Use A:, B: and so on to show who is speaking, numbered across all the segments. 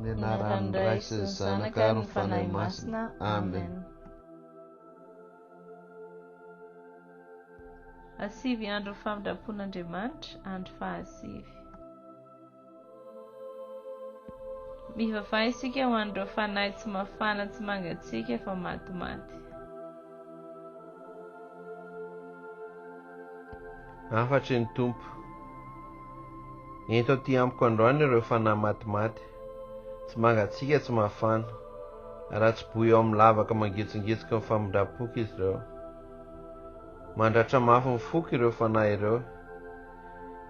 A: Ny anaran'ny Ray sy ny Zanaka ary ny Fanahy Masina. Amen.
B: Hasiviandron'ny Famindram-pon'Andriamanitra, andro fahasivy. Mivavaha isika ho an'ireo fanahy tsy mafana tsy mangatsiaka fa matimaty.
A: Afatry ny Tompo. Ento aty amiko androany ireo fanahy matimaty, tsy mangatsiaka tsy mafana, raha tsy boy eo amin'ny lavaka mangetsingetsika ny famindram-poko izy ireo. Mandratra mafy ny foko ireo fanahy ireo,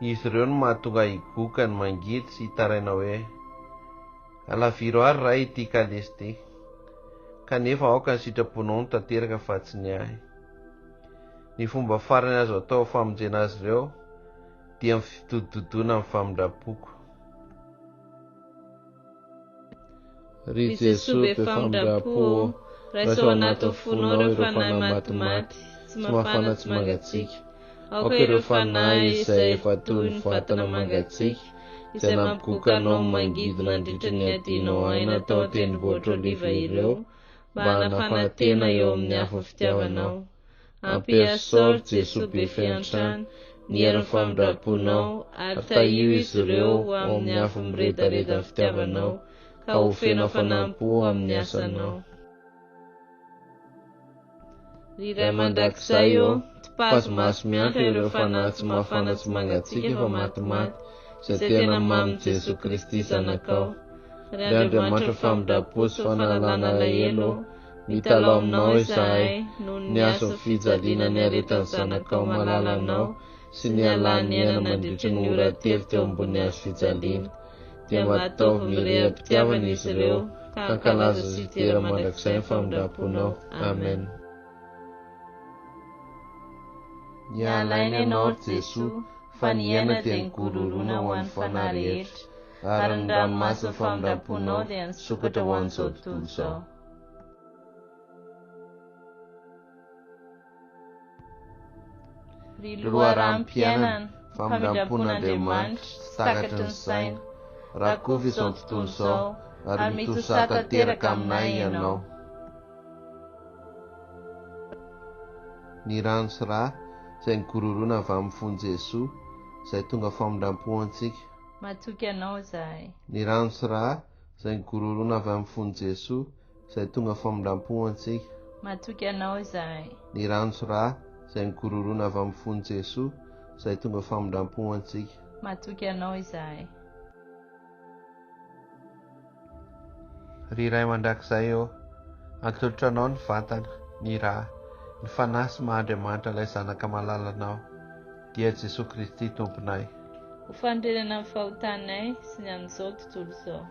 A: izy ireo no mahatonga higoka ny mangidy sy hitaraina hoe alaviro ary ray ity kalesy ity, kanefa aoka ny sitraponao no tanteraka fa tsy ny ahy. Ny fomba farany azo atao famonjena azy ireo dia ny fitodidodona amin'ny famindram-poko.
B: Ry Jesosy be famindram-po, raisao anatin'ny fonao ireo fanahy matimaty, tsy mafana tsy mangatsiaka. Aoka ireo fanahy izay efa toy ny vatana mangatsiaka, izay mampigoka anao mangidy nandritra ny adianao aina tao an-tendrombohitra oliva ireo, mba hanafana tena eo amin'ny afo fitiavanao. Ampiasaoro Jesosy be fiantrano, ny hery famindram-ponao, ary tahio izy ireo amin'ny afo miredareda ny fitiavanao, ka ho feno fanampo amin'ny asanao. Ry Ray mandrakizay eo, tipazo maso miantra ireo fanahy tsy mafana tsy mangatsiaka fa matimaty, izay tena mamy Jesosy Kristy zanakao. Ry Andriamanitra famindram-po sy fanalana alahelo, mitalao aminao izahay noho ny asany fijaliana ny aretan'ny zanakao malalanao sy ny alany aina mandritra ny ora telo teo ambony hazo fijaliana, dia mba ataovy mireham-pitiavana izy ireo, ka hankalaza sy hitera mandrakizay ny famindram-ponao. Amen.
A: Nialaina ianao Jesosy, fa ny aina dia nigororona ho an'ny fanahy rehetra, ary ny ranomasin'ny famindram-ponao dia nisokatra ho an'izao tontolo izao.
B: Ry loharanim-piainana, famindram-pon'Andriamanitra, tsy takatry ny saina, raha kovy izao tontolo izao, ary mitosaka teraka aminay ianao.
A: Ny rano sy rà izay nigororona avy amin'ny fon'i Jesosy, izay tonga famindram-po antsika.
B: Matoky anao izahay.
A: Ny rano sy rà izay nigororona avy amin'ny fon'i Jesosy, izay tonga famindram-po antsika.
B: Matoky anao izahay.
A: Ny rano sy rà izay nigororona avy amin'ny fon'i Jesosy, izay tonga famindram-po antsika.
B: Matoky anao izahay.
A: Ry Ray mandrakizay eo, atolotra anao ny vatana, ny rà, ny fanahy sy Mahandriamanitra ilay zanaka malalanao, dia Jesosy Kristy tomponay.
B: Ho fandrenana amin'ny fahotanay sy ny amin'izao tontolo izao.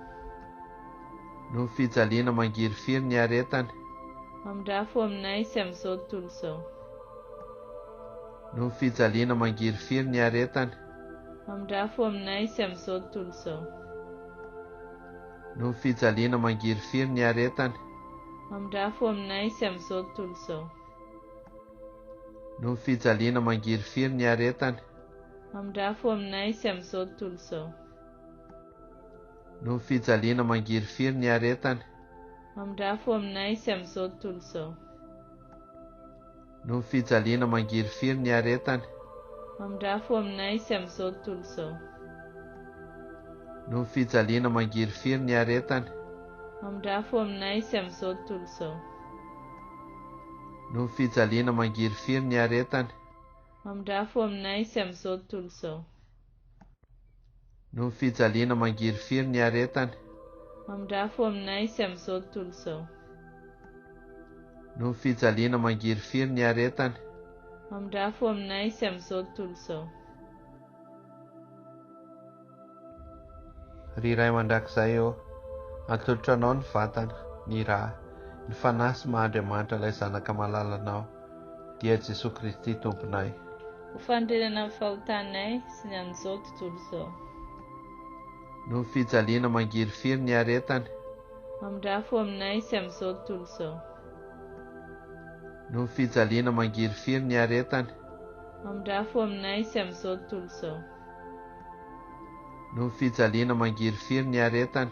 A: No ny fijaliana mangirifiry ny aretany,
B: mamindrafo aminay sy amin'izao tontolo izao.
A: No ny fijaliana mangirifiry ny aretany,
B: mamindrafo aminay sy amin'izao tontolo izao.
A: No ny fijaliana mangirifiry ny aretany,
B: mamindrafo aminay sy amin'izao tontolo izao.
A: No ny fijaliana mangirifiry ny aretany,
B: mamindrafo aminay sy amin'izao tontolo izao.
A: No ny fijaliana mangirifiry ny aretany,
B: mamindrafo aminay sy amin'izao tontolo izao.
A: No ny fijaliana mangirifiry ny aretany,
B: mamindrafo aminay sy amin'izao tontolo izao.
A: No ny fijaliana mangirifiry ny aretany,
B: mamindrafo aminay sy amin'izao tontolo izao.
A: No ny fijaliana mangirifiry ny aretany,
B: mamindrafo aminay sy amin'izao tontolo izao.
A: No ny fijaliana mangirifiry ny aretany,
B: mamindrafo aminay sy amin'izao tontolo izao.
A: No ny fijaliana mangirifiry ny aretany,
B: mamindrafo aminay sy amin'izao tontolo izao.
A: Ry Ray mandrakizay eo, atolotra anao ny vatana, ny rà, ny fanahy sy Mahandriamanitra ilay zanaka malalanao, dia Jesosy Kristy tomponay.
B: Ho fandrenana amin'ny fahotanay sy ny amin'izao tontolo izao.
A: No ny fijaliana mangirifiry ny aretany,
B: mamindrafo aminay sy amin'izao tontolo izao.
A: No ny fijaliana mangirifiry ny aretany,
B: mamindrafo aminay sy amin'izao tontolo izao.
A: No ny fijaliana mangirifiry ny aretany,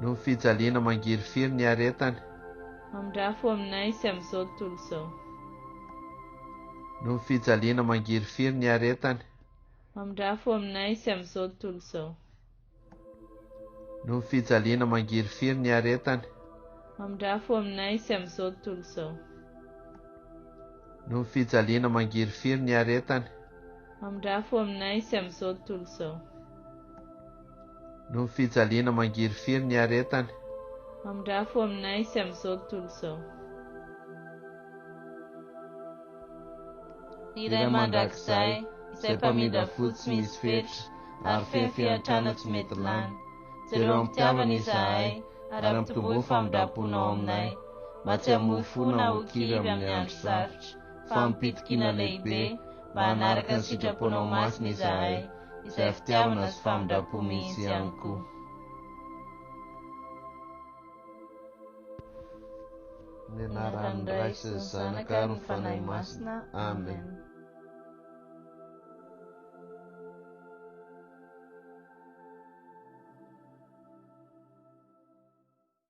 A: No fijaliana mangirifiry ny aretany.
B: Mamindrafo aminay sy amin'izao tontolo izao.
A: No fijaliana mangirifiry ny aretany.
B: Mamindrafo aminay sy amin'izao tontolo izao.
A: No fijaliana mangirifiry ny aretany.
B: Mamindrafo aminay sy amin'izao tontolo izao.
A: no fijaliana mangirifiry ny aretany
B: Mamindrafo aminay sy amin'izao tontolo izao.
A: no fijaliana mangirifiry ny aretany
B: Mamindrafo aminay sy amin'izao tontolo izao. Ny iray mandrakizay izay mpamindra fotsy misy fetra ary feno fiantrana tsy mety lany. Jereo ampitiavana izahay ary ampitoboa famindram-ponao aminay mba tsy hamofona ho kiry amin'ny andro sarotra fa mipitokina lehibe mba hanaraka ny sitraponao masina izahay izay fitiavana sy famindram-po misy ihany koa.
A: ny anaran'ny Ray sy ny Zanaka ary ny Fanahy Masina. Amen.